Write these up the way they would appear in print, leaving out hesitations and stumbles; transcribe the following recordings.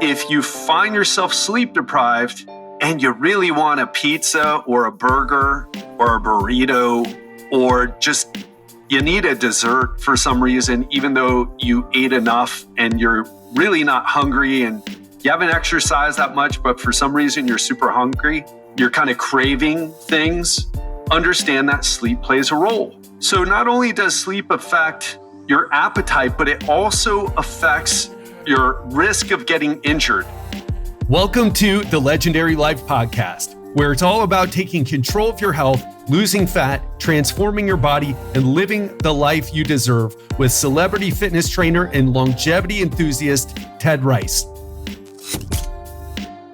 if you find yourself sleep deprived and you really want a pizza or a burger or a burrito, or just you need a dessert for some reason, even though you ate enough and you're really not hungry and you haven't exercised that much, but for some reason you're super hungry, you're kind of craving things, understand that sleep plays a role. So not only does sleep affect your appetite, but it also affects your risk of getting injured. Welcome to the Legendary Life Podcast, where it's all about taking control of your health, losing fat, transforming your body, and living the life you deserve with celebrity fitness trainer and longevity enthusiast, Ted Rice.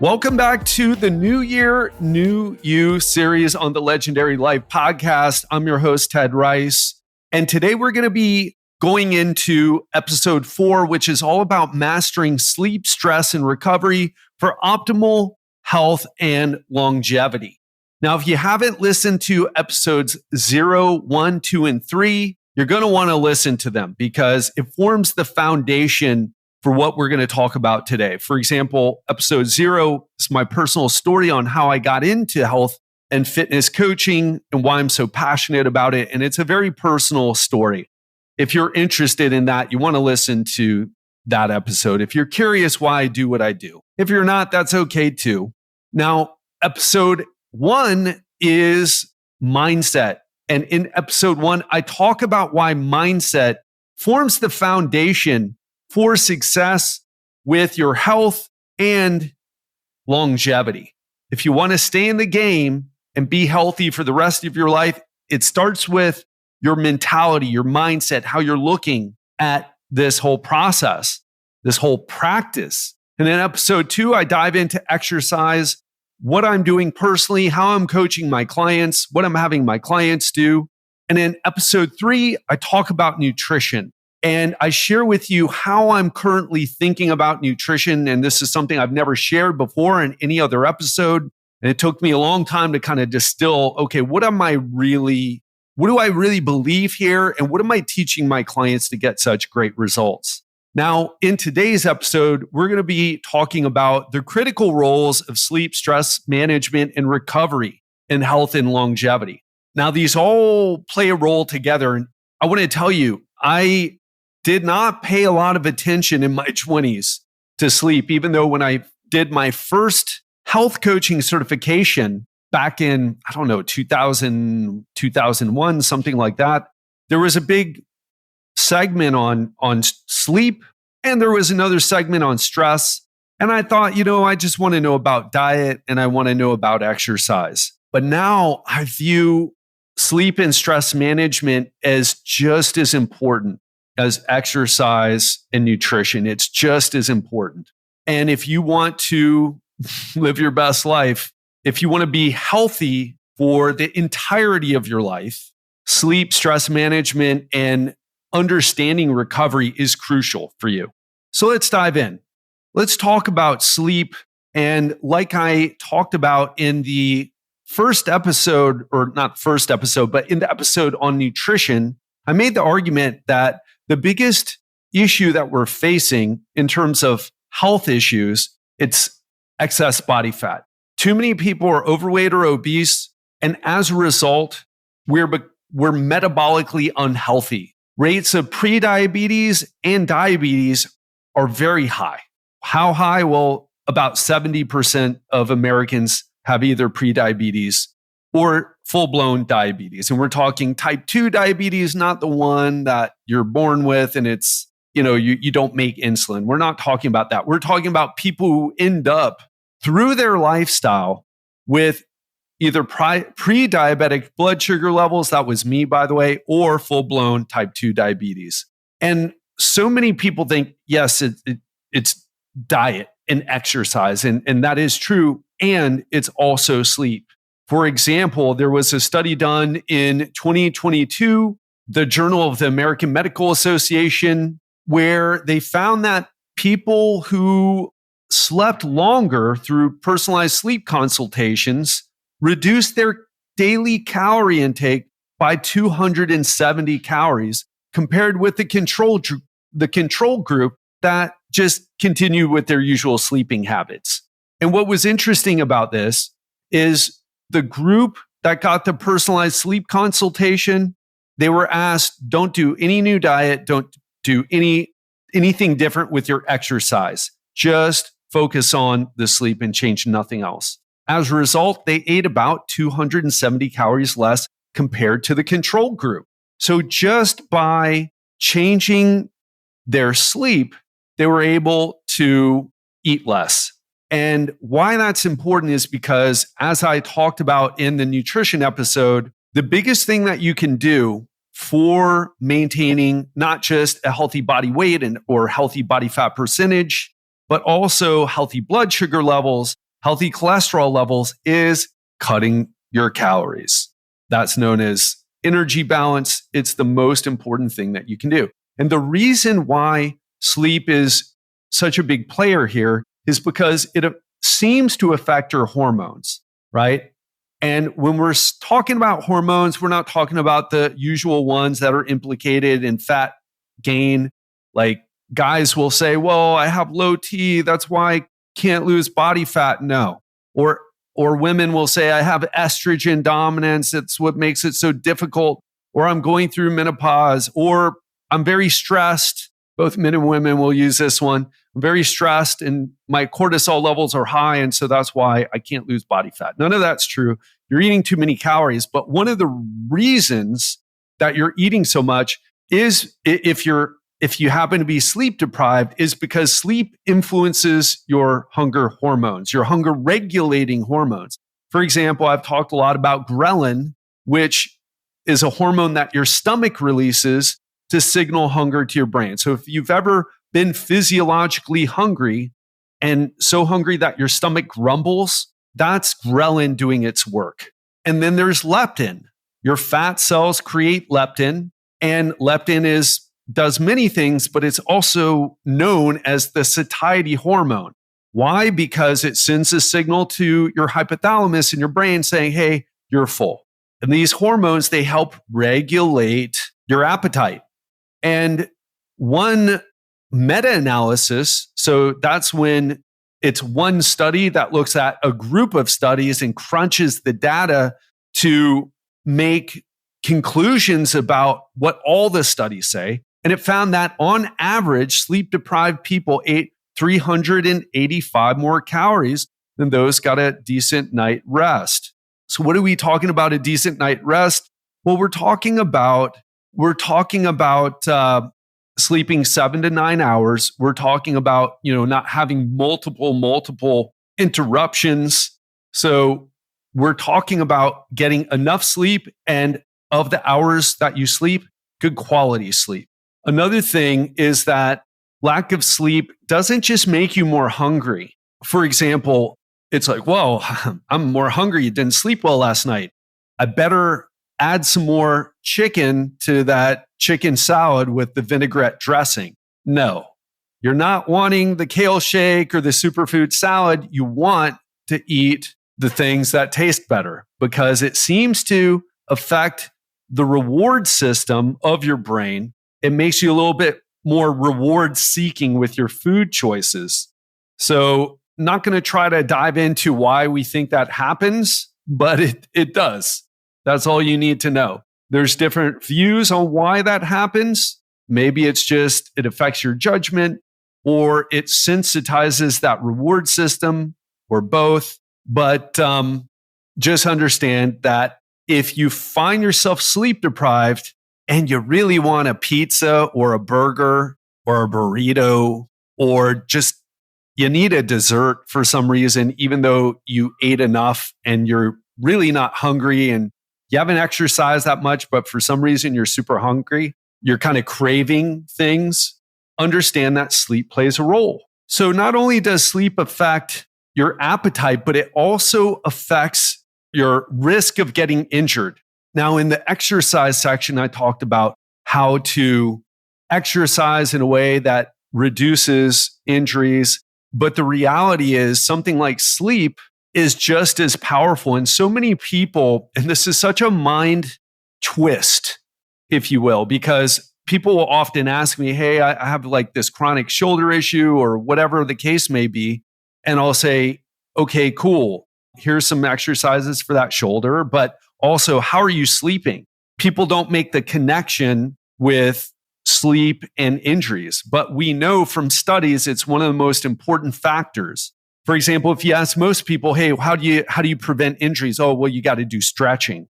Welcome back to the New Year, New You series on the Legendary Life Podcast. I'm your host, Ted Rice. And today we're going to be going into episode 4, which is all about mastering sleep, stress, and recovery for optimal health and longevity. Now, if you haven't listened to episodes 0, 1, 2, and 3, you're going to want to listen to them because it forms the foundation for what we're going to talk about today. For example, episode 0 is my personal story on how I got into health and fitness coaching and why I'm so passionate about it. And it's a very personal story. If you're interested in that, you want to listen to that episode. If you're curious why I do what I do. If you're not, that's okay too. Now, episode 1 is mindset. And in episode 1, I talk about why mindset forms the foundation for success with your health and longevity. If you want to stay in the game and be healthy for the rest of your life, it starts with your mentality, your mindset, how you're looking at this whole process, this whole practice. And in episode 2, I dive into exercise, what I'm doing personally, how I'm coaching my clients, what I'm having my clients do. And in episode 3, I talk about nutrition. And I share with you how I'm currently thinking about nutrition. And this is something I've never shared before in any other episode. And it took me a long time to kind of distill, okay, what do I really believe here? And what am I teaching my clients to get such great results? Now, in today's episode, we're going to be talking about the critical roles of sleep, stress management, and recovery in health and longevity. Now, these all play a role together. And I want to tell you, I did not pay a lot of attention in my 20s to sleep, even though when I did my first health coaching certification back in, 2000, 2001, something like that, there was a big segment on sleep, and there was another segment on stress. And I thought, I just want to know about diet and I want to know about exercise. But now I view sleep and stress management as just as important as exercise and nutrition. It's just as important. And if you want to live your best life, if you want to be healthy for the entirety of your life, sleep, stress management, and understanding recovery is crucial for you. So let's dive in. Let's talk about sleep. And like I talked about in the first episode, or not first episode, but in the episode on nutrition, I made the argument that the biggest issue that we're facing in terms of health issues, it's excess body fat. Too many people are overweight or obese, and as a result, we're metabolically unhealthy. Rates of prediabetes and diabetes are very high. How high? Well, about 70% of Americans have either prediabetes or full-blown diabetes. And we're talking type 2 diabetes, not the one that you're born with and it's, you don't make insulin. We're not talking about that. We're talking about people who end up through their lifestyle with either pre-diabetic blood sugar levels, that was me, by the way, or full-blown type 2 diabetes. And so many people think, yes, it's diet and exercise, and that is true, and it's also sleep. For example, there was a study done in 2022, the Journal of the American Medical Association, where they found that people who slept longer through personalized sleep consultations reduced their daily calorie intake by 270 calories compared with the control group that just continue with their usual sleeping habits. And what was interesting about this is the group that got the personalized sleep consultation, they were asked, don't do any new diet, don't do anything different with your exercise. Just focus on the sleep and change nothing else. As a result, they ate about 270 calories less compared to the control group. So just by changing their sleep, they were able to eat less. And why that's important is because, as I talked about in the nutrition episode, the biggest thing that you can do for maintaining not just a healthy body weight or healthy body fat percentage, but also healthy blood sugar levels, healthy cholesterol levels, is cutting your calories. That's known as energy balance. It's the most important thing that you can do. And the reason why sleep is such a big player here is because it seems to affect your hormones, right? And when we're talking about hormones, we're not talking about the usual ones that are implicated in fat gain. Like guys will say, well, I have low T, that's why I can't lose body fat. No. Or women will say, I have estrogen dominance, it's what makes it so difficult. Or I'm going through menopause, or I'm very stressed. Both men and women will use this one. I'm very stressed and my cortisol levels are high, and so that's why I can't lose body fat. None of that's true. You're eating too many calories. But one of the reasons that you're eating so much is if you happen to be sleep deprived, is because sleep influences your hunger hormones, your hunger regulating hormones. For example, I've talked a lot about ghrelin, which is a hormone that your stomach releases to signal hunger to your brain. So if you've ever been physiologically hungry and so hungry that your stomach grumbles, that's ghrelin doing its work. And then there's leptin. Your fat cells create leptin, and leptin does many things, but it's also known as the satiety hormone. Why? Because it sends a signal to your hypothalamus in your brain saying, hey, you're full. And these hormones, they help regulate your appetite. And one meta-analysis, so that's when it's one study that looks at a group of studies and crunches the data to make conclusions about what all the studies say. And it found that on average, sleep-deprived people ate 385 more calories than those got a decent night rest. So what are we talking about a decent night rest? Well, we're talking about sleeping 7 to 9 hours. We're talking about, not having multiple interruptions. So we're talking about getting enough sleep, and of the hours that you sleep, good quality sleep. Another thing is that lack of sleep doesn't just make you more hungry. For example, it's like, well, I'm more hungry. You didn't sleep well last night. I better add some more chicken to that chicken salad with the vinaigrette dressing. No, you're not wanting the kale shake or the superfood salad. You want to eat the things that taste better because it seems to affect the reward system of your brain. It makes you a little bit more reward seeking with your food choices. So not going to try to dive into why we think that happens, but it does. That's all you need to know. There's different views on why that happens. Maybe it's just it affects your judgment, or it sensitizes that reward system, or both. But just understand that if you find yourself sleep deprived and you really want a pizza or a burger or a burrito, or just you need a dessert for some reason, even though you ate enough and you're really not hungry and you haven't exercised that much, but for some reason you're super hungry, you're kind of craving things, understand that sleep plays a role. So not only does sleep affect your appetite, but it also affects your risk of getting injured. Now, in the exercise section, I talked about how to exercise in a way that reduces injuries. But the reality is something like sleep is just as powerful. And so many people, and this is such a mind twist, if you will, because people will often ask me, hey, I have like this chronic shoulder issue or whatever the case may be. And I'll say, okay, cool. Here's some exercises for that shoulder, but also, how are you sleeping? People don't make the connection with sleep and injuries, but we know from studies it's one of the most important factors. For example, if you ask most people, hey, how do you prevent injuries? Oh, well, you got to do stretching.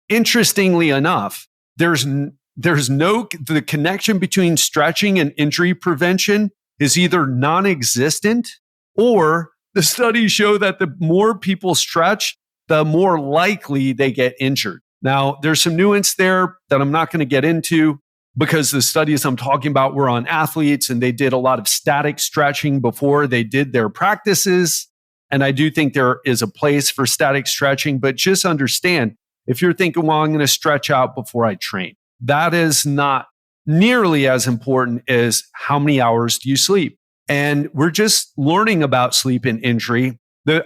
Interestingly enough, the connection between stretching and injury prevention is either non-existent, or the studies show that the more people stretch, the more likely they get injured. Now, there's some nuance there that I'm not going to get into, because the studies I'm talking about were on athletes and they did a lot of static stretching before they did their practices. And I do think there is a place for static stretching, but just understand, if you're thinking, well, I'm going to stretch out before I train, that is not nearly as important as how many hours do you sleep. And we're just learning about sleep and injury.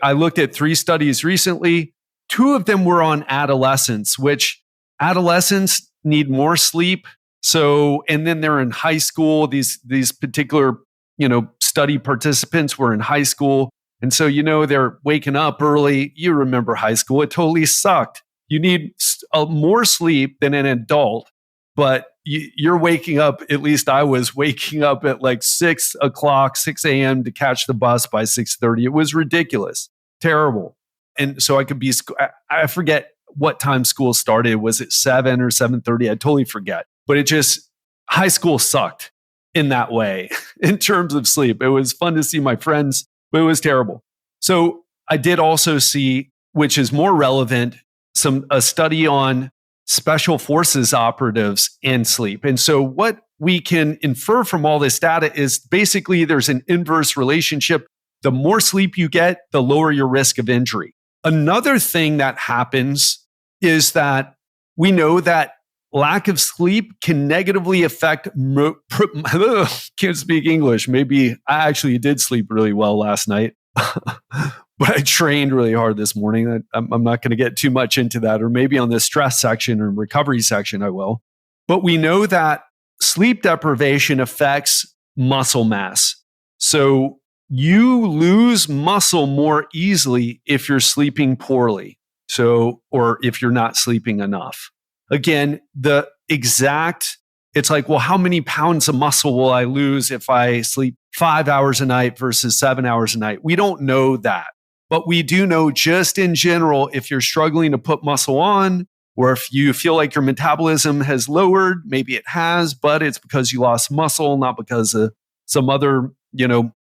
I looked at 3 studies recently. 2 of them were on adolescents, which adolescents need more sleep. So, and then they're in high school. These particular, study participants were in high school. And so, they're waking up early. You remember high school. It totally sucked. You need more sleep than an adult, but you're waking up, at least I was waking up at like 6 a.m. to catch the bus by 6:30. It was ridiculous, terrible. And so I forget what time school started. Was it 7 or 7:30? I totally forget. But high school sucked in that way in terms of sleep. It was fun to see my friends, but it was terrible. So I did also see, which is more relevant, a study on special forces operatives and sleep. And so what we can infer from all this data is basically there's an inverse relationship. The more sleep you get, the lower your risk of injury. Another thing that happens is that we know that lack of sleep can negatively affect, can't speak English. Maybe I actually did sleep really well last night, but I trained really hard this morning. I'm not going to get too much into that, or maybe on the stress section or recovery section, I will. But we know that sleep deprivation affects muscle mass. So you lose muscle more easily if you're sleeping poorly. Or if you're not sleeping enough. Again, it's like, well, how many pounds of muscle will I lose if I sleep 5 hours a night versus 7 hours a night? We don't know that. But we do know, just in general, if you're struggling to put muscle on, or if you feel like your metabolism has lowered, maybe it has, but it's because you lost muscle, not because of some other,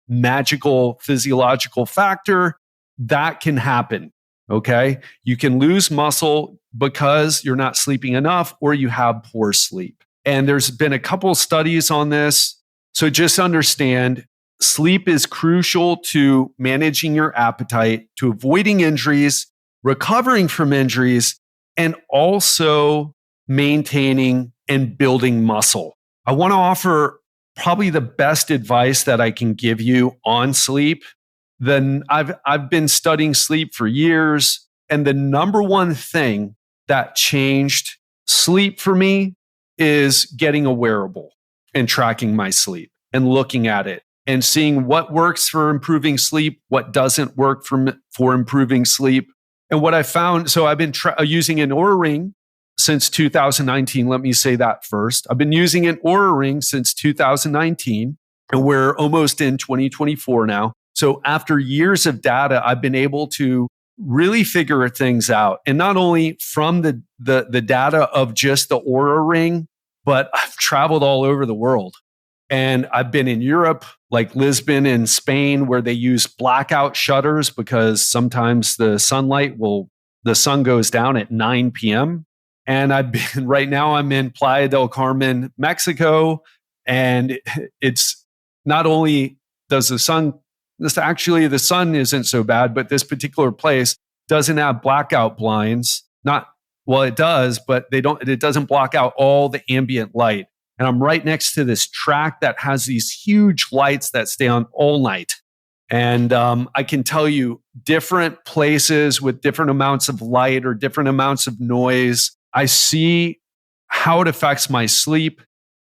magical physiological factor, that can happen. Okay. You can lose muscle because you're not sleeping enough or you have poor sleep. And there's been a couple studies on this. So just understand, sleep is crucial to managing your appetite, to avoiding injuries, recovering from injuries, and also maintaining and building muscle. I want to offer probably the best advice that I can give you on sleep. Then I've been studying sleep for years, and the number one thing that changed sleep for me is getting a wearable and tracking my sleep and looking at it and seeing what works for improving sleep, what doesn't work for improving sleep. And what I found, so I've been using an Oura Ring since 2019. Let me say that first. I've been using an Oura Ring since 2019, and we're almost in 2024 now. So after years of data, I've been able to really figure things out. And not only from the data of just the Oura Ring, but I've traveled all over the world. And I've been in Europe, like Lisbon in Spain, where they use blackout shutters because sometimes the sun goes down at 9 p.m. And right now I'm in Playa del Carmen, Mexico. And it's not only does the sun isn't so bad, but this particular place doesn't have blackout blinds. It does, but it doesn't block out all the ambient light. And I'm right next to this track that has these huge lights that stay on all night. And I can tell you, different places with different amounts of light or different amounts of noise, I see how it affects my sleep.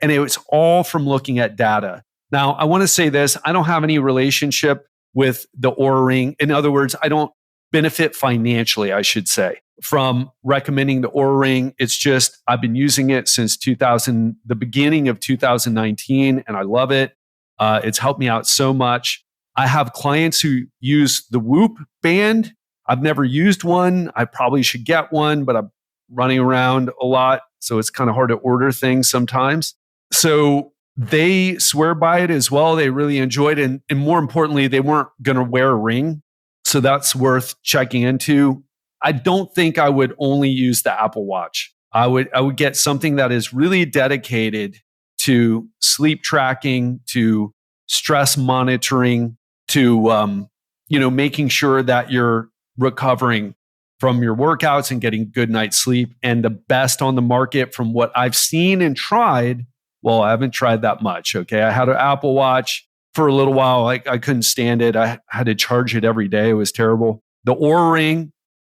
And it was all from looking at data. Now, I want to say this, I don't have any relationship with the Oura Ring. In other words, I don't benefit financially, I should say, from recommending the Oura Ring. It's just, I've been using it since the beginning of 2019, and I love it. It's helped me out so much. I have clients who use the Whoop band. I've never used one. I probably should get one, but I'm running around a lot, so it's kind of hard to order things sometimes. So they swear by it as well. They really enjoyed it. And more importantly, they weren't going to wear a ring. So that's worth checking into. I don't think I would only use the Apple Watch. I would get something that is really dedicated to sleep tracking, to stress monitoring, to making sure that you're recovering from your workouts and getting good night's sleep. And the best on the market from what I've seen and tried, well, I haven't tried that much. Okay. I had an Apple Watch for a little while. I couldn't stand it. I had to charge it every day. It was terrible. The Oura Ring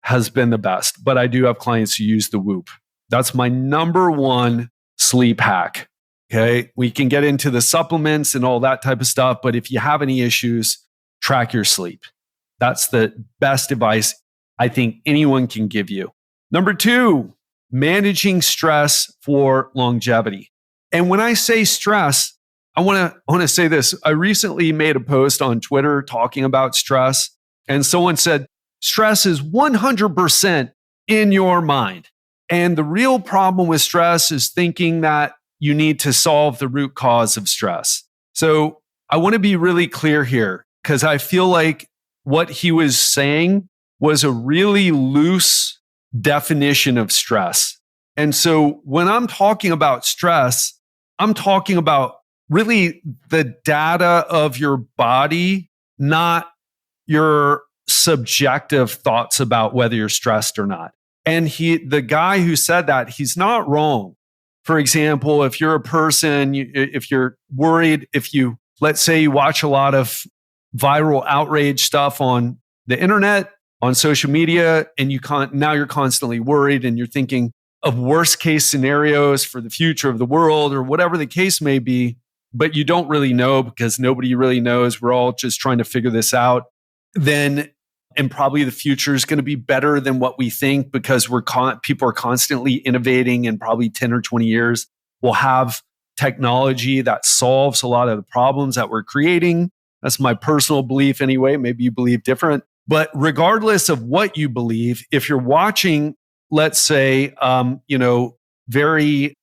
has been the best, but I do have clients who use the Whoop. That's my number one sleep hack. Okay. We can get into the supplements and all that type of stuff, but if you have any issues, track your sleep. That's the best advice I think anyone can give you. Number 2, managing stress for longevity. And when I say stress, I want to say this. I recently made a post on Twitter talking about stress, and someone said, stress is 100% in your mind. And the real problem with stress is thinking that you need to solve the root cause of stress. So I want to be really clear here, because I feel like what he was saying was a really loose definition of stress. And so when I'm talking about stress, I'm talking about really the data of your body, not your subjective thoughts about whether you're stressed or not. And the guy who said that, he's not wrong. For example, if you're a person, if you're worried, let's say you watch a lot of viral outrage stuff on the internet, on social media, and now you're constantly worried and you're thinking of worst case scenarios for the future of the world or whatever the case may be, but you don't really know because nobody really knows. We're all just trying to figure this out. And probably the future is going to be better than what we think because people are constantly innovating, and probably 10 or 20 years we'll have technology that solves a lot of the problems that we're creating. That's my personal belief anyway. Maybe you believe different. But regardless of what you believe, if you're watching, let's say, very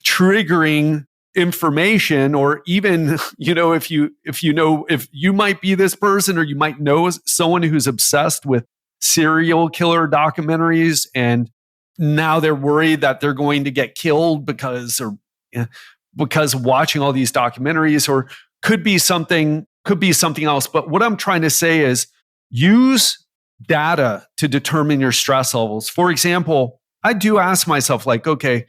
triggering information, or even, if you might be this person, or you might know someone who's obsessed with serial killer documentaries, and now they're worried that they're going to get killed because of watching all these documentaries, or could be something else. But what I'm trying to say is use data to determine your stress levels. For example, I do ask myself, like, okay,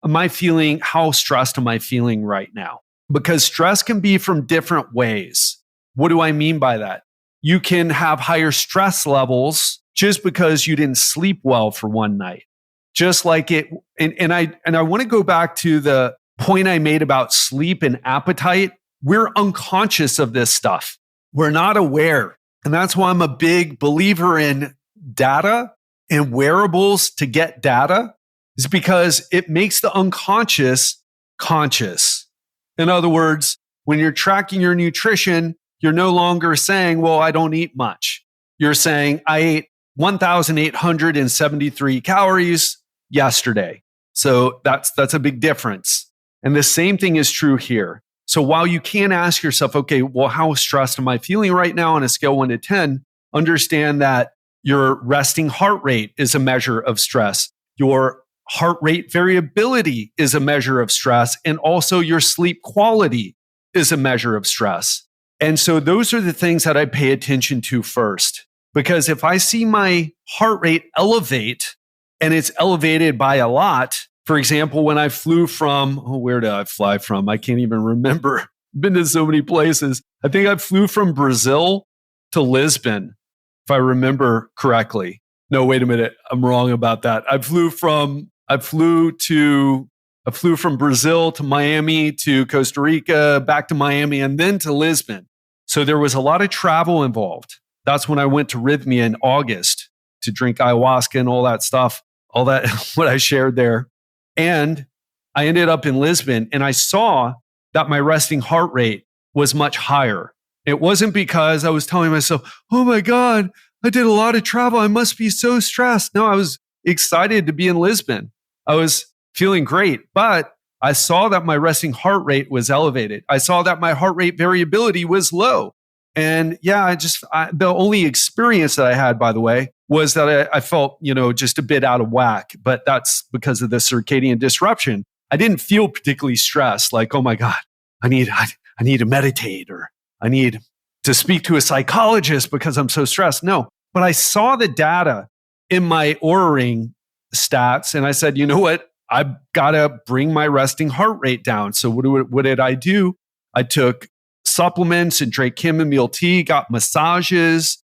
how stressed am I feeling right now? Because stress can be from different ways. What do I mean by that? You can have higher stress levels just because you didn't sleep well for one night. Just like it, and I want to go back to the point I made about sleep and appetite. We're unconscious of this stuff. We're not aware. And that's why I'm a big believer in data and wearables to get data, is because it makes the unconscious conscious. In other words, when you're tracking your nutrition, you're no longer saying, well, I don't eat much. You're saying, I ate 1,873 calories yesterday. So that's a big difference. And the same thing is true here. So while you can ask yourself, okay, well, how stressed am I feeling right now on a scale 1 to 10? Understand that your resting heart rate is a measure of stress. Your heart rate variability is a measure of stress. And also your sleep quality is a measure of stress. And so those are the things that I pay attention to first. Because if I see my heart rate elevate, and it's elevated by a lot, for example, when I flew from, where did I fly from? I can't even remember. I've been to so many places. I think I flew from Brazil to Lisbon, if I remember correctly. No, wait a minute. I'm wrong about that. I flew to I flew from Brazil to Miami to Costa Rica, back to Miami, and then to Lisbon. So there was a lot of travel involved. That's when I went to Rhythmia in August to drink ayahuasca and all that stuff, all that, what I shared there. And I ended up in Lisbon and I saw that my resting heart rate was much higher. It wasn't because I was telling myself, oh my God, I did a lot of travel. I must be so stressed. No, I was excited to be in Lisbon. I was feeling great, but I saw that my resting heart rate was elevated. I saw that my heart rate variability was low. And yeah, the only experience that I had, by the way, was that I felt, just a bit out of whack, but that's because of the circadian disruption. I didn't feel particularly stressed, like, oh my God, I need to meditate, or I need to speak to a psychologist because I'm so stressed. No, but I saw the data in my Oura Ring stats and I said, you know what? I've got to bring my resting heart rate down. So what did I do? I took supplements and drank chamomile tea, got massages,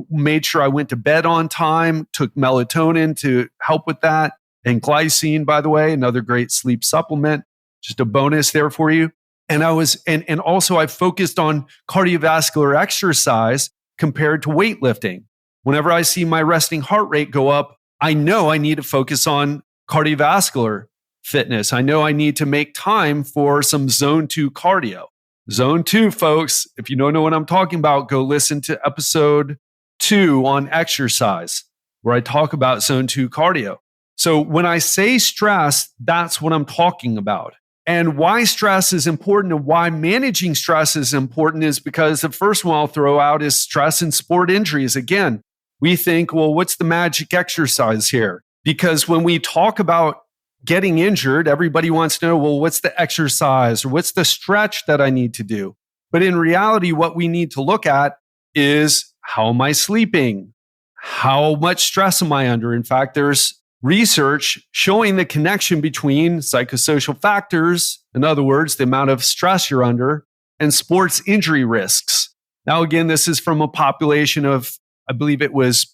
made sure I went to bed on time, took melatonin to help with that. And glycine, by the way, another great sleep supplement, just a bonus there for you. And and also I focused on cardiovascular exercise compared to weightlifting. Whenever I see my resting heart rate go up, I know I need to focus on cardiovascular fitness. I know I need to make time for some zone 2 cardio. Zone 2, folks, if you don't know what I'm talking about, go listen to episode 2 on exercise, where I talk about zone 2 cardio. So when I say stress, that's what I'm talking about. And why stress is important and why managing stress is important is because the first one I'll throw out is stress and sport injuries. Again, we think, well, what's the magic exercise here? Because when we talk about getting injured, everybody wants to know, well, what's the exercise or what's the stretch that I need to do? But in reality, what we need to look at is, how am I sleeping? How much stress am I under? In fact, there's research showing the connection between psychosocial factors, in other words, the amount of stress you're under, and sports injury risks. Now, again, this is from a population of, I believe it was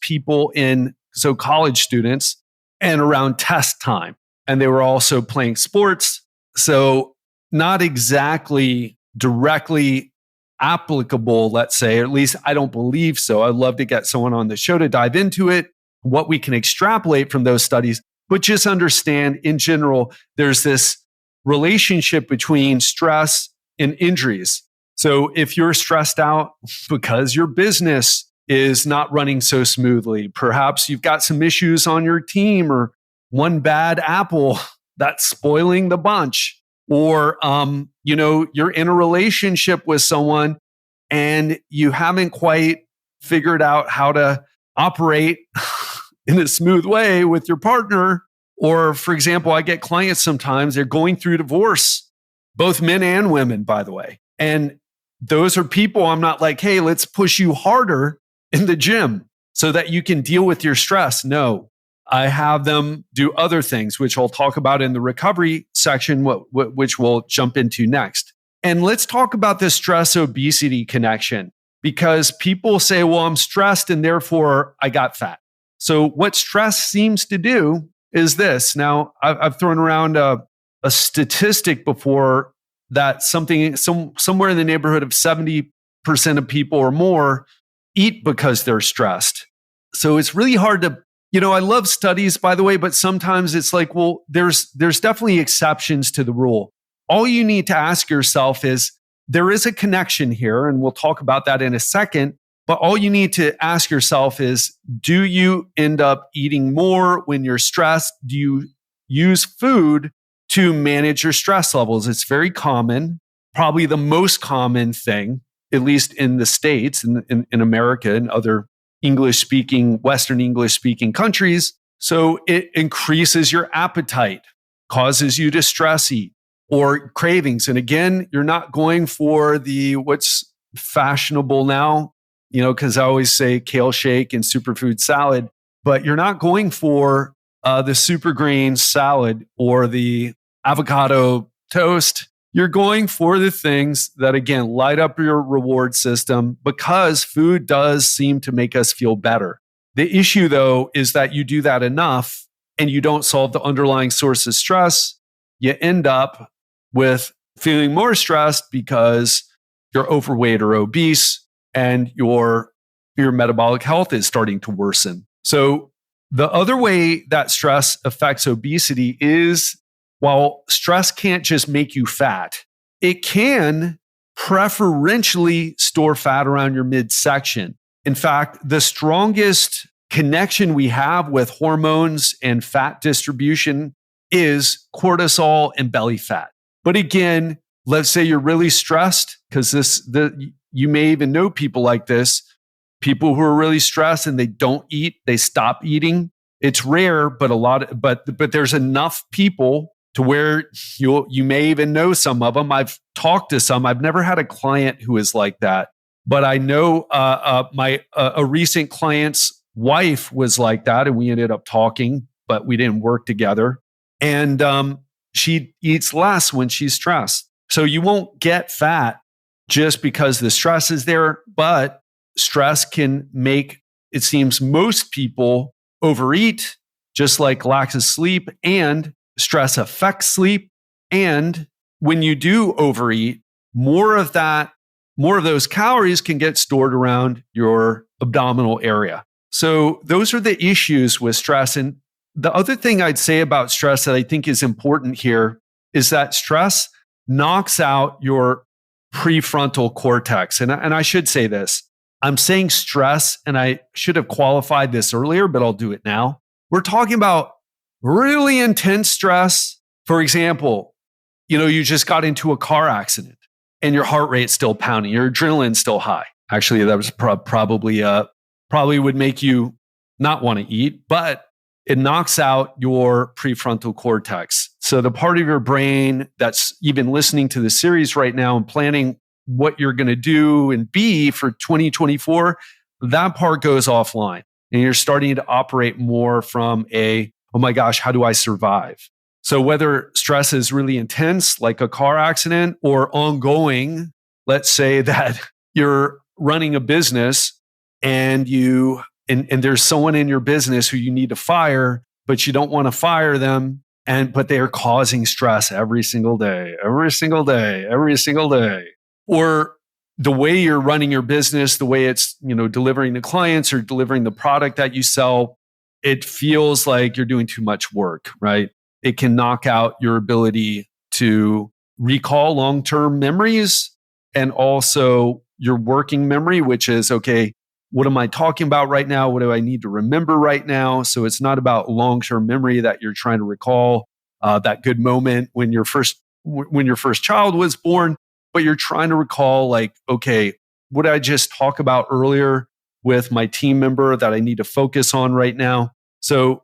college students, and around test time. And they were also playing sports. So not exactly directly applicable, let's say, or at least I don't believe so. I'd love to get someone on the show to dive into it, what we can extrapolate from those studies, but just understand in general, there's this relationship between stress and injuries. So if you're stressed out because your business is not running so smoothly, perhaps you've got some issues on your team or one bad apple that's spoiling the bunch, or, you're in a relationship with someone and you haven't quite figured out how to operate in a smooth way with your partner. Or, for example, I get clients sometimes, they're going through divorce, both men and women, by the way. And those are people I'm not like, hey, let's push you harder in the gym so that you can deal with your stress. No, I have them do other things, which I'll talk about in the recovery section, which we'll jump into next. And let's talk about the stress obesity connection, because people say, well, I'm stressed and therefore I got fat. So what stress seems to do is this. Now, I've thrown around a statistic before that somewhere in the neighborhood of 70% of people or more eat because they're stressed. So it's really hard to, I love studies, by the way, but sometimes it's like, well, there's definitely exceptions to the rule. All you need to ask yourself is, there is a connection here, and we'll talk about that in a second. But all you need to ask yourself is, do you end up eating more when you're stressed? Do you use food to manage your stress levels? It's very common, probably the most common thing, at least in the States, in America and other Western English speaking countries. So it increases your appetite, causes you to stress eat, or cravings. And again, you're not going for what's fashionable now, because I always say kale shake and superfood salad, but you're not going for the super grain salad or the avocado toast. You're going for the things that, again, light up your reward system, because food does seem to make us feel better. The issue, though, is that you do that enough and you don't solve the underlying source of stress. you end up with feeling more stressed because you're overweight or obese and your metabolic health is starting to worsen. So the other way that stress affects obesity is, while stress can't just make you fat, it can preferentially store fat around your midsection. In fact, the strongest connection we have with hormones and fat distribution is cortisol and belly fat. But again, let's say you're really stressed, because you may even know people like this, people who are really stressed and they don't eat, they stop eating. It's rare, but there's enough people to where you may even know some of them. I've talked to some. I've never had a client who is like that, but I know a recent client's wife was like that, and we ended up talking, but we didn't work together. And she eats less when she's stressed. So you won't get fat just because the stress is there, but stress can make, it seems, most people overeat, just like lack of sleep, and stress affects sleep. And when you do overeat, more of those calories can get stored around your abdominal area. So those are the issues with stress. And the other thing I'd say about stress that I think is important here is that stress knocks out your prefrontal cortex. And I should say this. I'm saying stress, and I should have qualified this earlier, but I'll do it now. We're talking about really intense stress. For example, you just got into a car accident and your heart rate's still pounding, your adrenaline's still high. Actually, that was probably would make you not want to eat, but it knocks out your prefrontal cortex. So the part of your brain that's even listening to the series right now and planning what you're going to do and be for 2024, that part goes offline. And you're starting to operate more from oh my gosh, how do I survive? So whether stress is really intense, like a car accident, or ongoing, let's say that you're running a business and there's someone in your business who you need to fire, but you don't want to fire them, but they are causing stress every single day. Or the way you're running your business, the way it's, delivering to clients or delivering the product that you sell, it feels like you're doing too much work, right? It can knock out your ability to recall long-term memories and also your working memory, which is, okay, what am I talking about right now? What do I need to remember right now? So it's not about long-term memory that you're trying to recall that good moment when your first child was born, but you're trying to recall, like, okay, what did I just talk about earlier with my team member that I need to focus on right now? So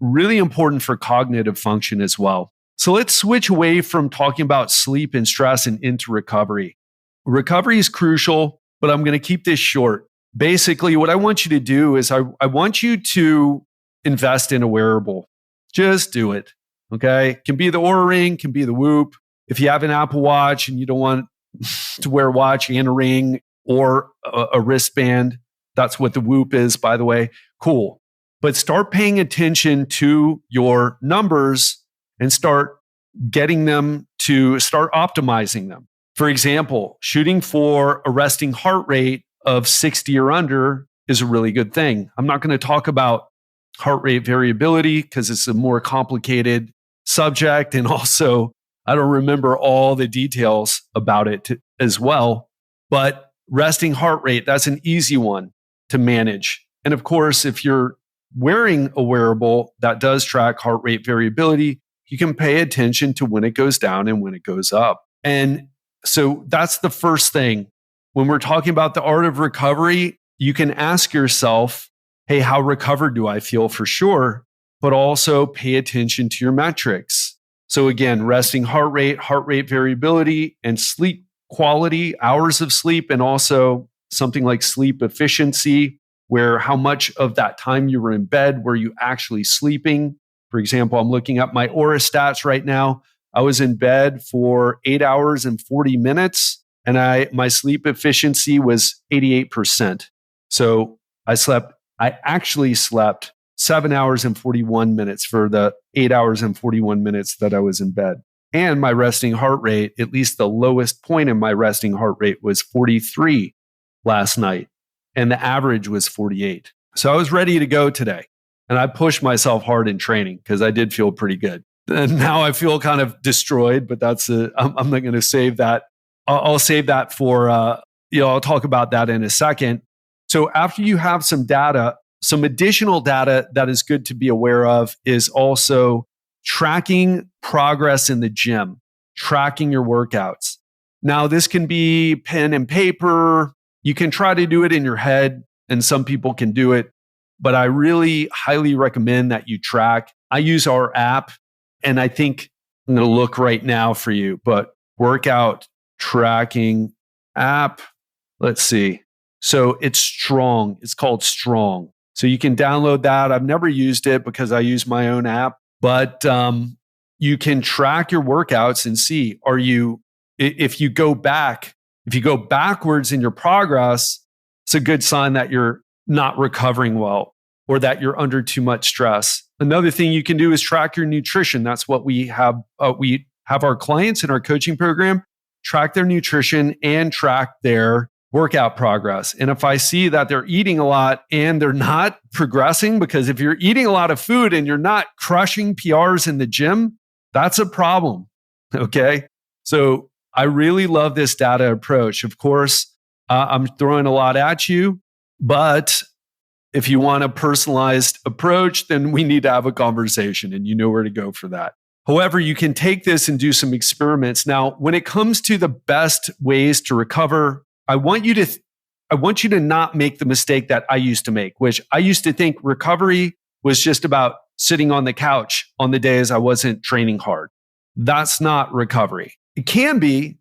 really important for cognitive function as well. So let's switch away from talking about sleep and stress and into recovery. Recovery is crucial, but I'm going to keep this short. Basically, what I want you to do is I want you to invest in a wearable. Just do it, okay? It can be the Oura Ring, can be the Whoop. If you have an Apple Watch and you don't want to wear a watch and a ring or a wristband, that's what the Whoop is, by the way, cool. But start paying attention to your numbers and start optimizing them. For example, shooting for a resting heart rate of 60 or under is a really good thing. I'm not going to talk about heart rate variability because it's a more complicated subject. And also, I don't remember all the details about it as well. But resting heart rate, that's an easy one to manage. And of course, if you're wearing a wearable that does track heart rate variability, you can pay attention to when it goes down and when it goes up. And so that's the first thing. When we're talking about the art of recovery, you can ask yourself, hey, how recovered do I feel for sure? But also pay attention to your metrics. So again, resting heart rate variability, and sleep quality, hours of sleep, and also something like sleep efficiency, where how much of that time you were in bed were you actually sleeping? For example, I'm looking at my Oura stats right now. I was in bed for 8 hours and 40 minutes. And my sleep efficiency was 88%. So I actually slept 7 hours and 41 minutes for the 8 hours and 41 minutes that I was in bed. And my resting heart rate, at least the lowest point in my resting heart rate, was 43 last night. And the average was 48. So I was ready to go today. And I pushed myself hard in training because I did feel pretty good. And now I feel kind of destroyed, but I'm not going to save that. I'll save that for, I'll talk about that in a second. So after you have some data, some additional data that is good to be aware of is also tracking progress in the gym, tracking your workouts. Now, this can be pen and paper. You can try to do it in your head, and some people can do it. But I really highly recommend that you track. I use our app, and I think I'm going to look right now for you, but workout tracking app. Let's see. So it's Strong. It's called Strong. So you can download that. I've never used it because I use my own app, but you can track your workouts and see, if you go backwards in your progress, it's a good sign that you're not recovering well or that you're under too much stress. Another thing you can do is track your nutrition. That's what we have. We have our clients in our coaching program track their nutrition and track their workout progress. And if I see that they're eating a lot and they're not progressing, because if you're eating a lot of food and you're not crushing PRs in the gym, that's a problem. Okay. So I really love this data approach. Of course, I'm throwing a lot at you, but if you want a personalized approach, then we need to have a conversation and you know where to go for that. However, you can take this and do some experiments. Now, when it comes to the best ways to recover, I want you to not make the mistake that I used to make, which I used to think recovery was just about sitting on the couch on the days I wasn't training hard. That's not recovery. It can be,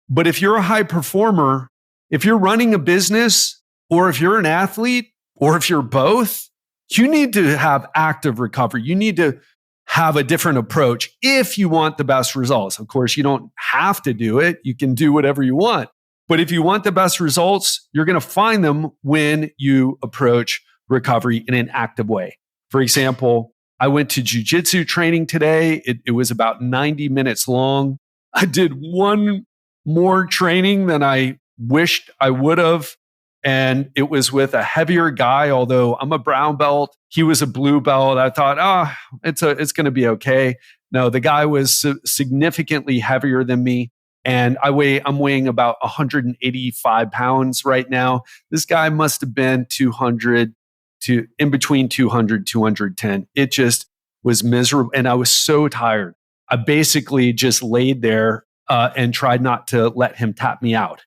but if you're a high performer, if you're running a business, or if you're an athlete, or if you're both, you need to have active recovery. You need to have a different approach if you want the best results. Of course, you don't have to do it. You can do whatever you want. But if you want the best results, you're going to find them when you approach recovery in an active way. For example, I went to jiu-jitsu training today. It was about 90 minutes long. I did one more training than I wished I would have. And it was with a heavier guy, although I'm a brown belt. He was a blue belt. I thought, it's going to be okay. No, the guy was significantly heavier than me. And I'm weighing about 185 pounds right now. This guy must have been 200 to in between 200, 210. It just was miserable. And I was so tired. I basically just laid there and tried not to let him tap me out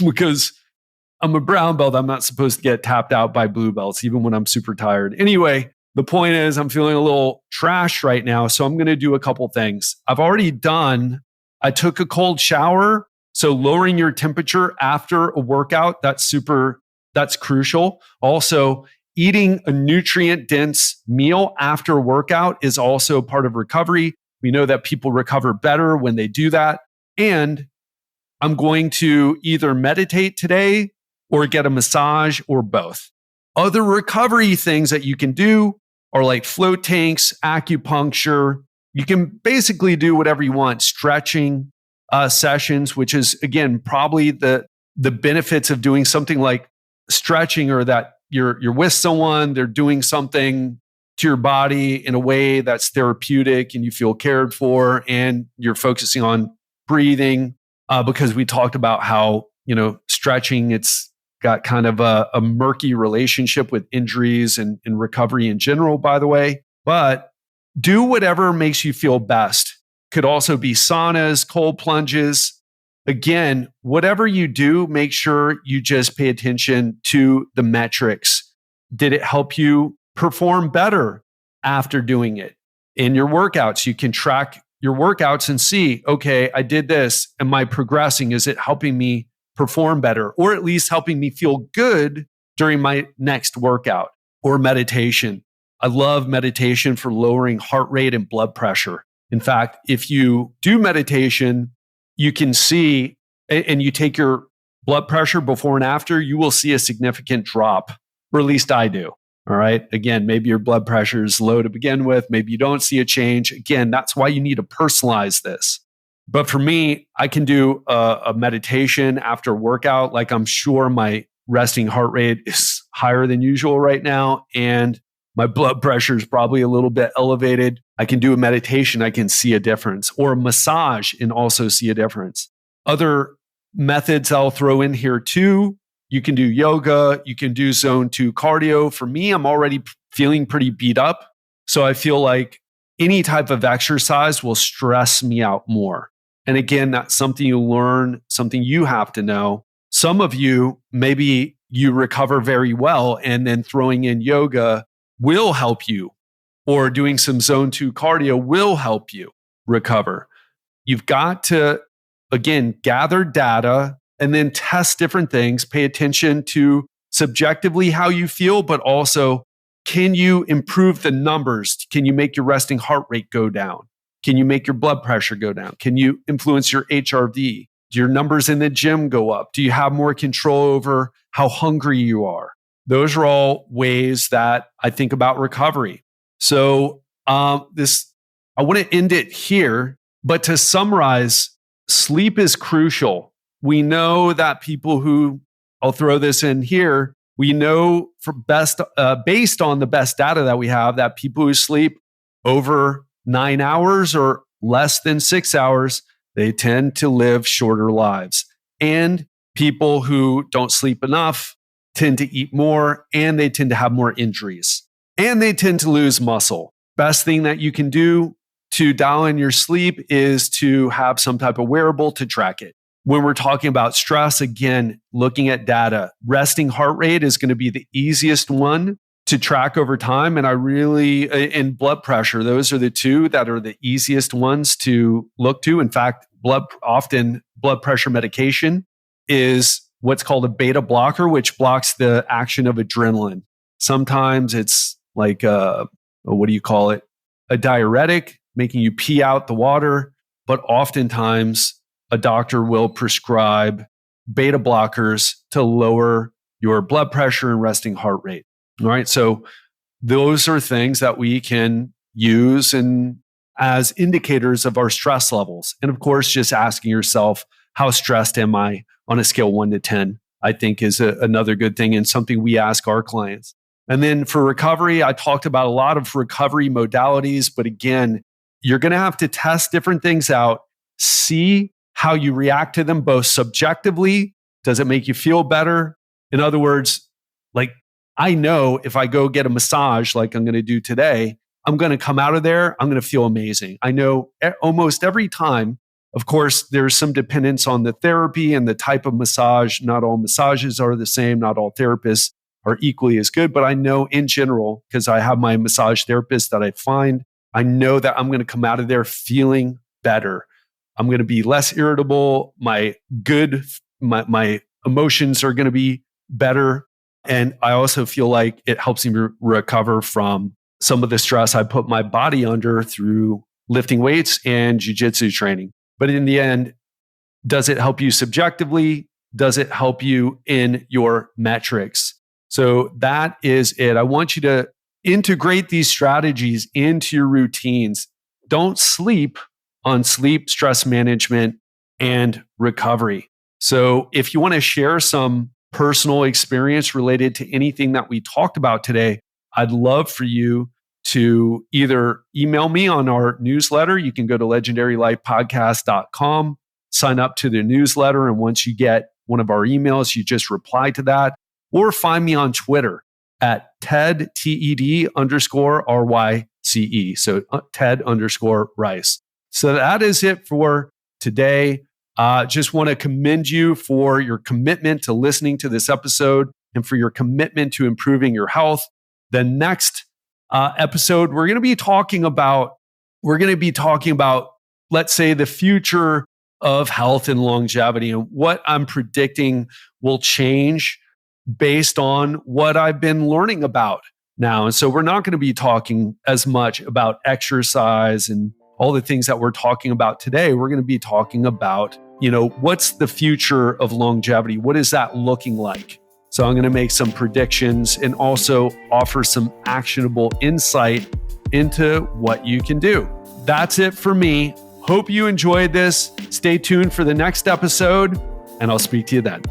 because I'm a brown belt. I'm not supposed to get tapped out by blue belts, even when I'm super tired. Anyway, the point is I'm feeling a little trashed right now. So I'm going to do a couple things. I took a cold shower. So lowering your temperature after a workout, that's crucial. Also, eating a nutrient-dense meal after a workout is also part of recovery. We know that people recover better when they do that. And I'm going to either meditate today or get a massage or both. Other recovery things that you can do are like float tanks, acupuncture. You can basically do whatever you want. Stretching sessions, which is, again, probably the benefits of doing something like stretching, or that you're with someone, they're doing something to your body in a way that's therapeutic and you feel cared for, and you're focusing on breathing because we talked about how, stretching, it's got kind of a murky relationship with injuries and recovery in general, by the way. But do whatever makes you feel best. Could also be saunas, cold plunges. Again, whatever you do, make sure you just pay attention to the metrics. Did it help you perform better after doing it? In your workouts, you can track your workouts and see, okay, I did this. Am I progressing? Is it helping me perform better, or at least helping me feel good during my next workout? Or meditation. I love meditation for lowering heart rate and blood pressure. In fact, if you do meditation, you can see, and you take your blood pressure before and after, you will see a significant drop, or at least I do. All right. Again, maybe your blood pressure is low to begin with. Maybe you don't see a change. Again, that's why you need to personalize this. But for me, I can do a meditation after workout. Like I'm sure my resting heart rate is higher than usual right now. And my blood pressure is probably a little bit elevated. I can do a meditation. I can see a difference, or a massage and also see a difference. Other methods I'll throw in here too. You can do yoga. You can do zone 2 cardio. For me, I'm already feeling pretty beat up. So I feel like any type of exercise will stress me out more. And again, that's something you learn, something you have to know. Some of you, maybe you recover very well, and then throwing in yoga will help you, or doing some zone 2 cardio will help you recover. You've got to, again, gather data and then test different things. Pay attention to subjectively how you feel, but also, can you improve the numbers? Can you make your resting heart rate go down? Can you make your blood pressure go down? Can you influence your HRV? Do your numbers in the gym go up? Do you have more control over how hungry you are? Those are all ways that I think about recovery. So I want to end it here, but to summarize, sleep is crucial. We know that people who, I'll throw this in here, we know based on the best data that we have, that people who sleep over 9 hours or less than 6 hours, they tend to live shorter lives. And people who don't sleep enough tend to eat more, and they tend to have more injuries, and they tend to lose muscle. Best thing that you can do to dial in your sleep is to have some type of wearable to track it. When we're talking about stress, again, looking at data, resting heart rate is going to be the easiest one to track over time. And and blood pressure, those are the two that are the easiest ones to look to. In fact, often blood pressure medication is what's called a beta blocker, which blocks the action of adrenaline. Sometimes it's like a diuretic, making you pee out the water. But oftentimes a doctor will prescribe beta blockers to lower your blood pressure and resting heart rate. All right. So those are things that we can use as indicators of our stress levels. And of course, just asking yourself, how stressed am I on a scale 1 to 10, I think is another good thing, and something we ask our clients. And then for recovery, I talked about a lot of recovery modalities, but again, you're going to have to test different things out, see how you react to them, both subjectively. Does it make you feel better? In other words, like, I know if I go get a massage like I'm going to do today, I'm going to come out of there, I'm going to feel amazing. I know almost every time. Of course, there's some dependence on the therapy and the type of massage. Not all massages are the same. Not all therapists are equally as good. But I know in general, because I have my massage therapist that I find, I know that I'm going to come out of there feeling better. I'm going to be less irritable. My emotions are going to be better. And I also feel like it helps me recover from some of the stress I put my body under through lifting weights and jiu-jitsu training. But in the end, does it help you subjectively? Does it help you in your metrics? So that is it. I want you to integrate these strategies into your routines. Don't sleep on sleep, stress management, and recovery. So if you want to share some personal experience related to anything that we talked about today, I'd love for you to either email me on our newsletter. You can go to legendarylifepodcast.com, sign up to the newsletter. And once you get one of our emails, you just reply to that, or find me on Twitter at Ted, TED_RYCE. So Ted_Rice. So that is it for today. Just want to commend you for your commitment to listening to this episode and for your commitment to improving your health. The next episode, we're going to be talking about, let's say, the future of health and longevity and what I'm predicting will change based on what I've been learning about now. And so we're not going to be talking as much about exercise and all the things that we're talking about today. We're going to be talking about, what's the future of longevity? What is that looking like? So I'm going to make some predictions and also offer some actionable insight into what you can do. That's it for me. Hope you enjoyed this. Stay tuned for the next episode, and I'll speak to you then.